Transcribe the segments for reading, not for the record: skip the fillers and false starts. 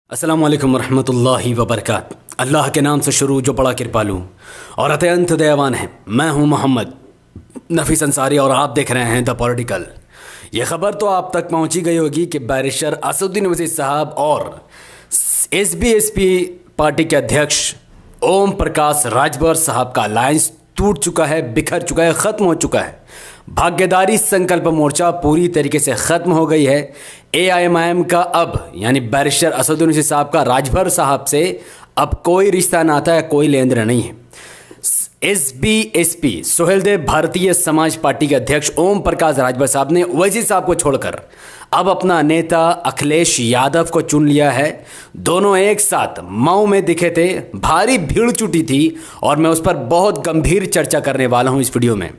अस्सलाम वालेकुम रहमतुल्लाहि व बरकात। अल्लाह के नाम से शुरू जो बड़ा कृपालु और अत्यंत दयावान है। मैं हूं मोहम्मद नफ़ीस अंसारी और आप देख रहे हैं द पॉलिटिकल। ये ख़बर तो आप तक पहुंची गई होगी कि बैरिस्टर असदुद्दीन ओवैसी साहब और एसबीएसपी पार्टी के अध्यक्ष ओम प्रकाश राजभर साहब का अलायंस टूट चुका है, बिखर चुका है, ख़त्म हो चुका है। भाग्यदारी संकल्प मोर्चा पूरी तरीके से ख़त्म हो गई है। एआईएमआईएम का अब यानी बैरिस्टर असदुद्दीन ओवैसी साहब का राजभर साहब से अब कोई रिश्ता नाता है, कोई लेन देन नहीं है। एसबीएसपी सोहेलदेव भारतीय समाज पार्टी के अध्यक्ष ओम प्रकाश राजभर साहब ने ओवैसी साहब को छोड़कर अब अपना नेता अखिलेश यादव को चुन लिया है। दोनों एक साथ मऊ में दिखे थे, भारी भीड़ जुटी थी और मैं उस पर बहुत गंभीर चर्चा करने वाला हूं इस वीडियो में।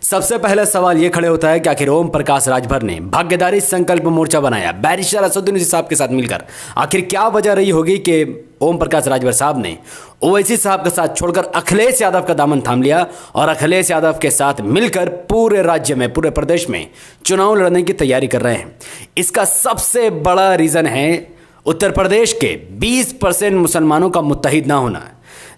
सबसे पहला सवाल ये खड़े होता है कि आखिर ओम प्रकाश राजभर ने भाग्यदारी संकल्प मोर्चा बनाया बैरिस्टर असदुद्दीन ओवैसी साहब के साथ मिलकर, आखिर क्या वजह रही होगी कि ओम प्रकाश राजभर साहब ने ओवैसी साहब के साथ छोड़कर अखिलेश यादव का दामन थाम लिया और अखिलेश यादव के साथ मिलकर पूरे राज्य में, पूरे प्रदेश में चुनाव लड़ने की तैयारी कर रहे हैं। इसका सबसे बड़ा रीज़न है उत्तर प्रदेश के 20% मुसलमानों का मुत्तहिद ना होना।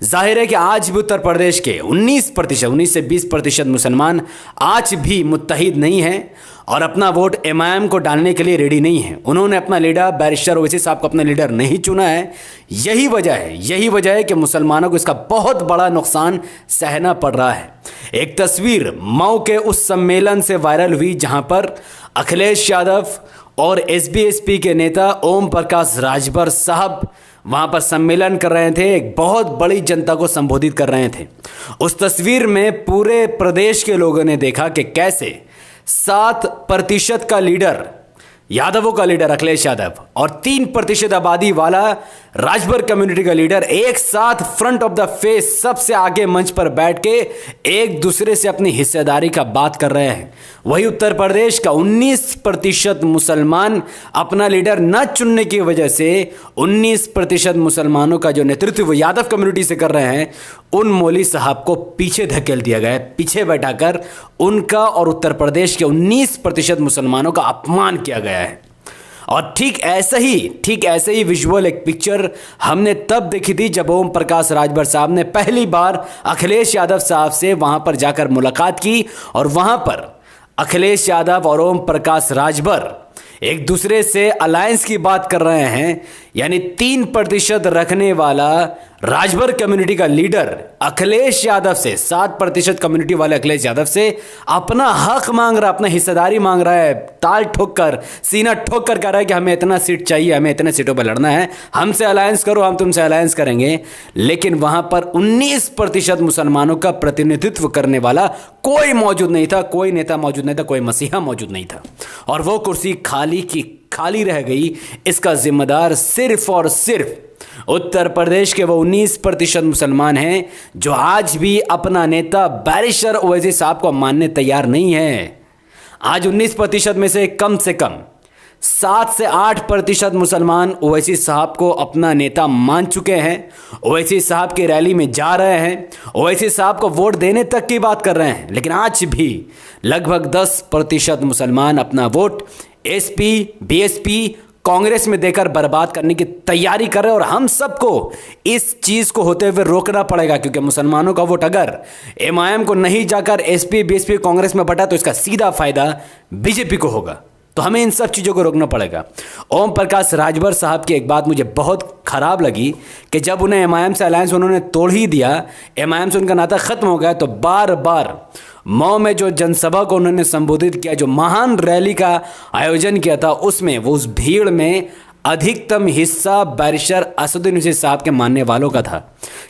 जाहिर है कि आज भी उत्तर प्रदेश के 19 से 20% मुसलमान आज भी मुत्तहिद नहीं हैं और अपना वोट एमआईएम को डालने के लिए रेडी नहीं है। उन्होंने अपना लीडर बैरिस्टर ओवैसी साहब को अपना लीडर नहीं चुना है। यही वजह है कि मुसलमानों को इसका बहुत बड़ा नुकसान सहना पड़ रहा है। एक तस्वीर मऊ के उस सम्मेलन से वायरल हुई जहां पर अखिलेश यादव और एसबीएसपी के नेता ओम प्रकाश राजभर साहब वहां पर सम्मेलन कर रहे थे, एक बहुत बड़ी जनता को संबोधित कर रहे थे। उस तस्वीर में पूरे प्रदेश के लोगों ने देखा कि कैसे 7% का लीडर, यादवों का लीडर अखिलेश यादव और 3% आबादी वाला राजभर कम्युनिटी का लीडर एक साथ फ्रंट ऑफ द फेस सबसे आगे मंच पर बैठ के एक दूसरे से अपनी हिस्सेदारी का बात कर रहे हैं। वही उत्तर प्रदेश का 19% मुसलमान अपना लीडर न चुनने की वजह से 19% मुसलमानों का जो नेतृत्व यादव कम्युनिटी से कर रहे हैं, उन मौली साहब को पीछे धकेल दिया गया है। पीछे बैठाकर उनका और उत्तर प्रदेश के 19% मुसलमानों का अपमान किया गया है। और ठीक ऐसे ही विजुअल एक पिक्चर हमने तब देखी थी जब ओम प्रकाश राजभर साहब ने पहली बार अखिलेश यादव साहब से वहां पर जाकर मुलाकात की और वहां पर अखिलेश यादव और ओम प्रकाश राजभर एक दूसरे से अलायंस की बात कर रहे हैं। यानी 3% रखने वाला राजभर कम्युनिटी का लीडर अखिलेश यादव से, 7% कम्युनिटी वाले अखिलेश यादव से अपना हक मांग रहा, अपना हिस्सेदारी मांग रहा है। ताल ठोक कर, सीना ठोक कर कह रहा है कि हमें इतना सीट चाहिए, हमें इतने सीटों पर लड़ना है, हमसे अलायंस करो, हम तुमसे अलायंस करेंगे। लेकिन वहां पर 19% मुसलमानों का प्रतिनिधित्व करने वाला कोई मौजूद नहीं था, कोई नेता मौजूद नहीं था, कोई मसीहा मौजूद नहीं था और वो कुर्सी खाली रह गई। इसका जिम्मेदार सिर्फ और सिर्फ उत्तर प्रदेश के वो 19% मुसलमान हैं जो आज भी अपना नेता बैरिस्टर ओवैसी साहब को मानने तैयार नहीं है। आज 19% में से कम 7 से 8% मुसलमान ओवैसी साहब को अपना नेता मान चुके हैं, ओवैसी साहब की रैली में जा रहे हैं, ओवैसी साहब को वोट देने तक की बात कर रहे हैं। लेकिन आज भी लगभग 10% मुसलमान अपना वोट एसपी, बीएसपी, कांग्रेस में देकर बर्बाद करने की तैयारी कर रहे हैं। और हम सबको इस चीज को होते हुए रोकना पड़ेगा, क्योंकि मुसलमानों का वोट अगर एमआईएम को नहीं जाकर एसपी, बीएसपी, कांग्रेस में बटा तो इसका सीधा फायदा बीजेपी को होगा। तो हमें इन सब चीज़ों को रोकना पड़ेगा। ओम प्रकाश राजभर साहब की एक बात मुझे बहुत ख़राब लगी कि जब उन्हें एमआईएम से अलायंस उन्होंने तोड़ ही दिया, एमआईएम से उनका नाता ख़त्म हो गया, तो बार बार मऊ में जो जनसभा को उन्होंने संबोधित किया, जो महान रैली का आयोजन किया था, उसमें वो उस भीड़ में अधिकतम हिस्सा बैरिस्टर असदुद्दीन ओवैसी साहब के मानने वालों का था।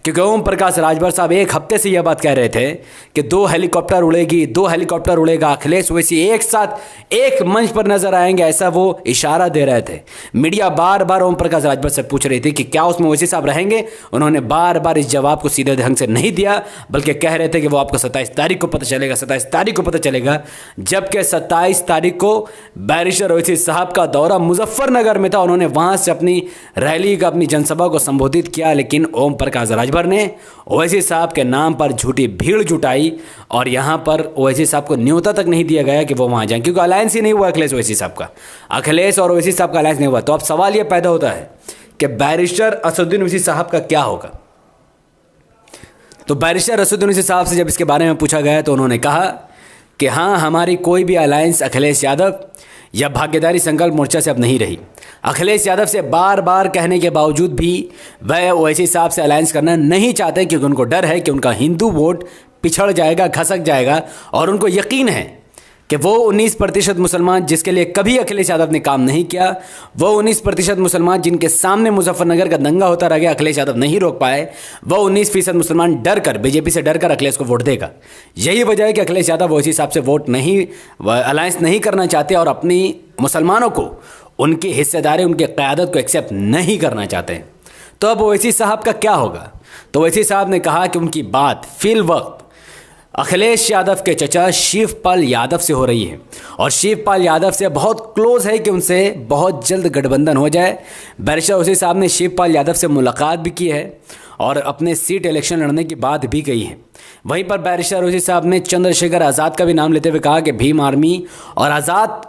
क्योंकि ओम प्रकाश राजभर साहब एक हफ्ते से यह बात कह रहे थे कि 2 हेलीकॉप्टर उड़ेगा, अखिलेश ओवैसी एक साथ एक मंच पर नजर आएंगे, ऐसा वो इशारा दे रहे थे। मीडिया बार बार ओम प्रकाश राजभर से पूछ रही थी कि क्या उसमें ओवैसी साहब रहेंगे। उन्होंने बार बार इस जवाब को सीधे ढंग से नहीं दिया, बल्कि कह रहे थे कि वो आपको 27 तारीख को पता चलेगा। जबकि 27 तारीख को बैरिस्टर ओवैसी साहब का दौरा मुजफ्फरनगर में था। उन्होंने वहां से अपनी रैली का, अपनी जनसभा को संबोधित किया, लेकिन ओम प्रकाश राजभर ने ओवैसी साहब के नाम पर झूठी भीड़ जुटाई और यहां पर ओवैसी साहब को न्योता तक नहीं दिया गया कि वो वहां जाएं, क्योंकि अलायंस ही नहीं हुआ अखिलेश ओवैसी साहब का। अखिलेश और ओवैसी साहब का अलायंस नहीं हुआ। तो अब सवाल यह पैदा होता है कि बैरिस्टर असदुद्दीन ओवैसी साहब का क्या होगा। तो बैरिस्टर असदुद्दीन ओवैसी साहब से जब इसके बारे में पूछा गया तो उन्होंने कहा कि हाँ, हमारी कोई भी अलायंस अखिलेश यादव या भागीदारी संकल्प मोर्चा से अब नहीं रही। अखिलेश यादव से बार बार कहने के बावजूद भी वह ओवैसी साहब से अलायंस करना नहीं चाहते, क्योंकि उनको डर है कि उनका हिंदू वोट पिछड़ जाएगा, खसक जाएगा। और उनको यकीन है कि वो 19% मुसलमान जिसके लिए कभी अखिलेश यादव ने काम नहीं किया, वो 19% मुसलमान जिनके सामने मुजफ्फरनगर का दंगा होता रह गया, अखिलेश यादव नहीं रोक पाए, वो 19% मुसलमान डर कर, बीजेपी से डर कर अखिलेश को वोट देगा। यही वजह है कि अखिलेश यादव ओवैसी साहब से वोट नहीं, अलायंस नहीं करना चाहते और अपनी मुसलमानों को, उनकी हिस्सेदारी, उनकी क़यादत को एक्सेप्ट नहीं करना चाहते हैं। तो अब ओवैसी साहब का क्या होगा? तो ओवैसी साहब ने कहा कि उनकी बात फिल वक्त अखिलेश यादव के चचा शिवपाल यादव से हो रही है और शिवपाल यादव से बहुत क्लोज है कि उनसे बहुत जल्द गठबंधन हो जाए। बैरिस्टर ओवैसी साहब ने शिवपाल यादव से मुलाकात भी की है और अपने सीट इलेक्शन लड़ने की बात भी कही है। वहीं पर बैरिस्टर ओवैसी साहब ने चंद्रशेखर आज़ाद का भी नाम लेते हुए कहा कि भीम आर्मी और आज़ाद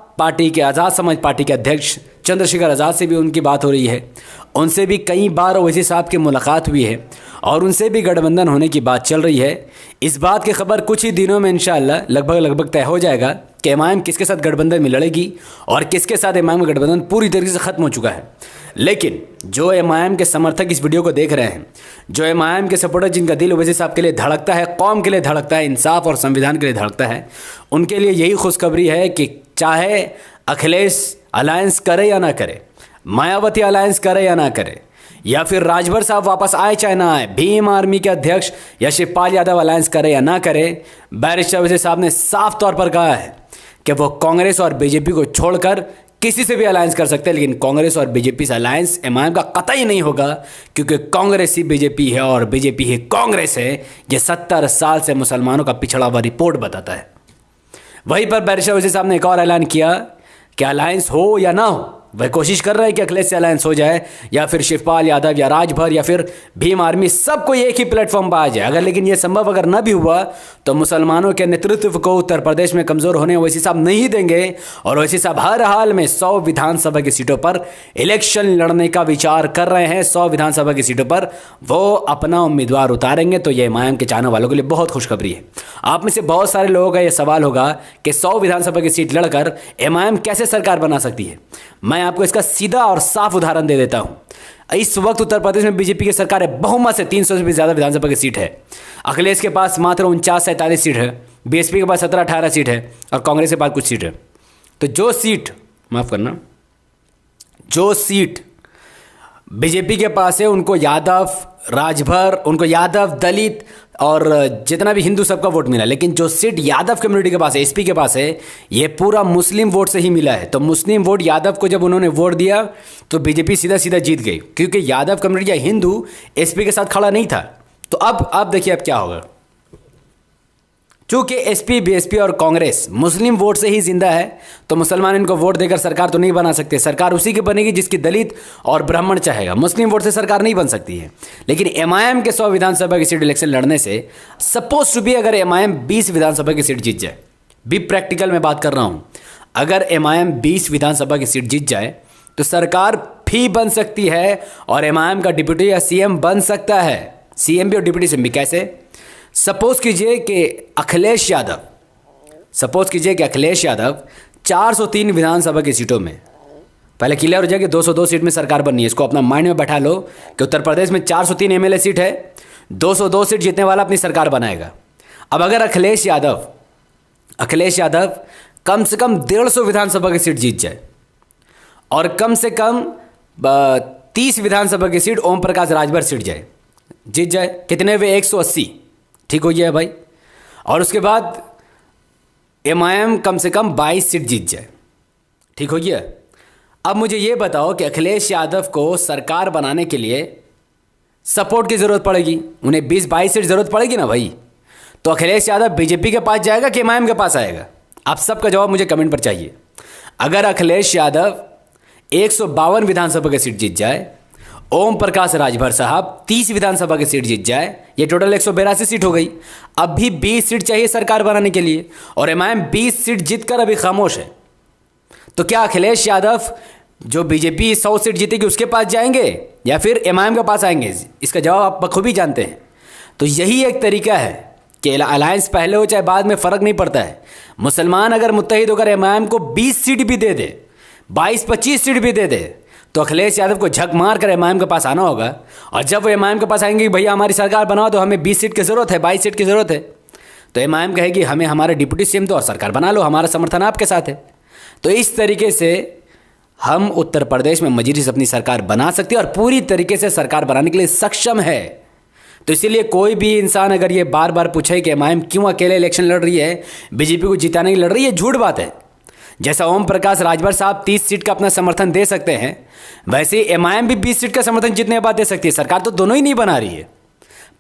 समाज पार्टी के अध्यक्ष चंद्रशेखर आज़ाद से भी उनकी बात हो रही है। उनसे भी कई बार ओवैसी साहब की मुलाकात हुई है और उनसे भी गठबंधन होने की बात चल रही है। इस बात की खबर कुछ ही दिनों में इंशाअल्लाह लगभग तय हो जाएगा कि एमआईएम किसके साथ गठबंधन में लड़ेगी और किसके साथ एमआईएम का गठबंधन पूरी तरीके से ख़त्म हो चुका है। लेकिन जो एमआईएम के समर्थक इस वीडियो को देख रहे हैं, जो एमआईएम के सपोर्टर जिनका दिल ओवैसी साहब के लिए धड़कता है, कौम के लिए धड़कता है, इंसाफ और संविधान के लिए धड़कता है, उनके लिए यही खुशखबरी है कि चाहे अखिलेश अलायंस करे या ना करे, मायावती अलायंस करे या ना करे, या फिर राजभर साहब वापस आए चाहे ना आए, भीम आर्मी के अध्यक्ष या शिवपाल यादव अलायंस करे या ना करे, बैरिस्टर ओवैसी साहब ने साफ तौर पर कहा है कि वो कांग्रेस और बीजेपी को छोड़कर किसी से भी अलायंस कर सकते हैं, लेकिन कांग्रेस और बीजेपी से अलायंस एमआईएम का कतई नहीं होगा, क्योंकि कांग्रेस ही बीजेपी है और बीजेपी ही कांग्रेस है। ये 70 साल से मुसलमानों का पिछड़ा हुआ रिपोर्ट बताता है। वहीं पर बैरिस्टर ओवैसी साहब ने एक और ऐलान किया कि अलायंस हो या ना हो, वह कोशिश कर रहे हैं कि अखिलेश से अलायंस हो जाए या फिर शिवपाल यादव या राजभर या फिर भीम आर्मी, सबको एक ही प्लेटफॉर्म पर आ जाए। अगर लेकिन यह संभव अगर न भी हुआ तो मुसलमानों के नेतृत्व को उत्तर प्रदेश में कमज़ोर होने ओवैसी साहब नहीं देंगे और ओवैसी साहब हर हाल में 100 विधानसभा की सीटों पर इलेक्शन लड़ने का विचार कर रहे हैं। 100 विधानसभा की सीटों पर वो अपना उम्मीदवार उतारेंगे। तो ये एमआईएम के चाहने वालों के लिए बहुत खुशखबरी है। आप में से बहुत सारे लोगों का यह सवाल होगा कि 100 विधानसभा की सीट लड़कर एमआईएम कैसे सरकार बना सकती है। मैं आपको इसका सीधा और साफ उदाहरण दे देता हूं। इस वक्त उत्तर प्रदेश में बीजेपी की सरकार है, बहुमत से 300 से भी ज्यादा विधानसभा की सीट है। अखिलेश के पास मात्र 49-47 सीट है, बीएसपी के पास 17-18 सीट है और कांग्रेस के पास कुछ सीट है। तो जो सीट बीजेपी के पास है, उनको यादव, राजभर, उनको यादव, दलित और जितना भी हिंदू सबका वोट मिला। लेकिन जो सीट यादव कम्युनिटी के पास है, एसपी के पास है, ये पूरा मुस्लिम वोट से ही मिला है। तो मुस्लिम वोट यादव को जब उन्होंने वोट दिया तो बीजेपी सीधा सीधा जीत गई, क्योंकि यादव कम्युनिटी या हिंदू एसपी के साथ खड़ा नहीं था। तो अब देखिए अब क्या होगा। चूंकि एसपी, बीएसपी और कांग्रेस मुस्लिम वोट से ही जिंदा है, तो मुसलमान इनको वोट देकर सरकार तो नहीं बना सकते। सरकार उसी की बनेगी जिसकी दलित और ब्राह्मण चाहेगा। मुस्लिम वोट से सरकार नहीं बन सकती है। लेकिन एमआईएम के 100 विधानसभा की सीट इलेक्शन लड़ने से सपोज टू बी अगर एमआईएम 20 विधानसभा की सीट जीत जाए, भी प्रैक्टिकल में बात कर रहा हूं, अगर एमआईएम 20 विधानसभा की सीट जीत जाए तो सरकार भी बन सकती है और एमआईएम का डिप्टी या सीएम बन सकता है। सीएम भी और डिप्टी सीएम भी कैसे? सपोज कीजिए कि अखिलेश यादव 403 विधानसभा की सीटों में, पहले क्लियर हो जाए कि 202 सीट में सरकार बननी है। इसको अपना माइंड में बैठा लो कि उत्तर प्रदेश में 403 एमएलए सीट है, 202 सीट जीतने वाला अपनी सरकार बनाएगा। अब अगर अखिलेश यादव कम से कम 150 विधानसभा की सीट जीत जाए और कम से कम 30 विधानसभा की सीट ओम प्रकाश राजभर सीट जीत जाए, कितने हुए? 180, ठीक हो गया भाई। और उसके बाद एमआईएम कम से कम 22 सीट जीत जाए, ठीक हो गया। अब मुझे ये बताओ कि अखिलेश यादव को सरकार बनाने के लिए सपोर्ट की ज़रूरत पड़ेगी, उन्हें 20-22 सीट ज़रूरत पड़ेगी ना भाई। तो अखिलेश यादव बीजेपी के पास जाएगा कि एमआईएम के पास आएगा? आप सबका जवाब मुझे कमेंट पर चाहिए। अगर अखिलेश यादव 152 विधानसभा की सीट जीत जाए, ओम प्रकाश राजभर साहब 30 विधानसभा की सीट जीत जाए, ये टोटल 182 सीट हो गई। अब भी 20 सीट चाहिए सरकार बनाने के लिए और एमआईएम 20 सीट जीतकर अभी खामोश है। तो क्या अखिलेश यादव जो बीजेपी 100 सीट जीतेगी उसके पास जाएंगे या फिर एमआईएम के पास आएंगे? इसका जवाब आप बखूबी जानते हैं। तो यही एक तरीका है कि अलायंस पहले हो चाहे बाद में फ़र्क नहीं पड़ता है। मुसलमान अगर मुत्तहिद होकर एमआईएम को 20 सीट भी दे दे, 22-25 सीट भी दे दे, तो अखिलेश यादव को झक मार कर एमआईएम के पास आना होगा। और जब वो एमआईएम के पास आएंगे कि भैया हमारी सरकार बनाओ, तो हमें 20 सीट की ज़रूरत है, 22 सीट की ज़रूरत है, तो एमआईएम कहेगी हमें हमारे डिप्टी सीएम दो और सरकार बना लो, हमारा समर्थन आपके साथ है। तो इस तरीके से हम उत्तर प्रदेश में मजलिस अपनी सरकार बना सकती है और पूरी तरीके से सरकार बनाने के लिए सक्षम है। तो इसीलिए कोई भी इंसान अगर ये बार बार पूछे कि एमआईएम क्यों अकेले इलेक्शन लड़ रही है, बीजेपी को जिताने की लड़ रही है, झूठ बात है। जैसा ओम प्रकाश राजभर साहब 30 सीट का अपना समर्थन दे सकते हैं, वैसे एमआईएम भी 20 सीट का समर्थन जितने बाद दे सकती है। सरकार तो दोनों ही नहीं बना रही है,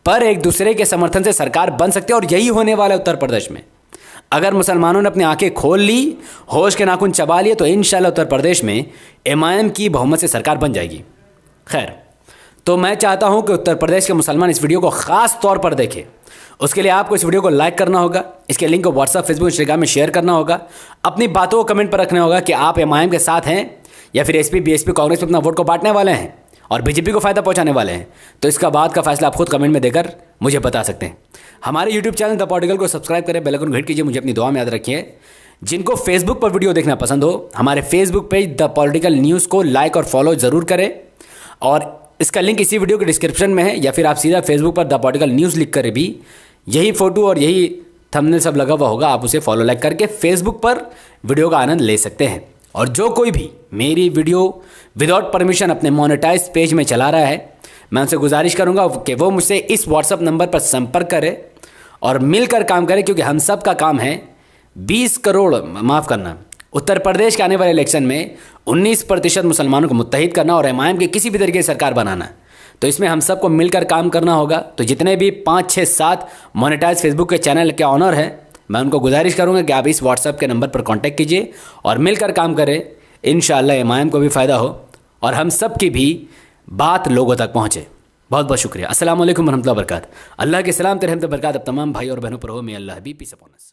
पर एक दूसरे के समर्थन से सरकार बन सकती है। और यही होने वाला है उत्तर प्रदेश में। अगर मुसलमानों ने अपनी आंखें खोल ली, होश के नाखून चबा लिए, तो इंशाल्लाह उत्तर प्रदेश में एमआईएम की बहुमत से सरकार बन जाएगी। खैर, तो मैं चाहता हूं कि उत्तर प्रदेश के मुसलमान इस वीडियो को ख़ास तौर पर देखें। उसके लिए आपको इस वीडियो को लाइक करना होगा, इसके लिंक को व्हाट्सएप, फेसबुक, इंस्टाग्राम में शेयर करना होगा, अपनी बातों को कमेंट पर रखना होगा कि आप एमआईएम के साथ हैं या फिर एसपी, बीएसपी, कांग्रेस में अपना वोट को बांटने वाले हैं और बीजेपी को फ़ायदा पहुंचाने वाले हैं। तो इसका बाद का फैसला आप खुद कमेंट में देकर मुझे बता सकते हैं। हमारे यूट्यूब चैनल द पॉलिटिकल को सब्सक्राइब करें, बेल आइकन को हिट कीजिए, मुझे अपनी दुआ में याद रखिए। जिनको फेसबुक पर वीडियो देखना पसंद हो, हमारे Facebook page the political news को लाइक और फॉलो ज़रूर करें। और इसका लिंक इसी वीडियो के डिस्क्रिप्शन में है, या फिर आप सीधा फेसबुक पर द पॉलिटिकल न्यूज़ लिख कर भी यही फ़ोटो और यही थंबनेल सब लगा हुआ होगा, आप उसे फॉलो लाइक करके फेसबुक पर वीडियो का आनंद ले सकते हैं। और जो कोई भी मेरी वीडियो विदाउट परमिशन अपने मोनेटाइज पेज में चला रहा है, मैं उनसे गुजारिश करूंगा कि वो मुझसे इस व्हाट्सएप नंबर पर संपर्क करें और मिलकर काम करें, क्योंकि हम सब का काम है 20 करोड़, माफ़ करना, उत्तर प्रदेश के आने वाले इलेक्शन में 19% मुसलमानों को मुत्तहिद करना और एमआईएम की किसी भी तरीके की सरकार बनाना। तो इसमें हम सबको मिलकर काम करना होगा। तो जितने भी 5, 6, 7 मोनेटाइज फेसबुक के चैनल के ऑनर हैं, मैं उनको गुजारिश करूंगा कि आप इस व्हाट्सएप के नंबर पर कांटेक्ट कीजिए और मिलकर काम करें। इंशाअल्लाह एमआईएम को भी फ़ायदा हो और हम सब की भी बात लोगों तक पहुँचे। बहुत बहुत शुक्रिया। अस्सलाम वालेकुम रहमतुल्लाहि व बरकातहू। अल्लाह के सलाम, रहमत बरकत अब तमाम भाई और बहनों पर हो। मे अल्लाह बी पीस अपॉन अस।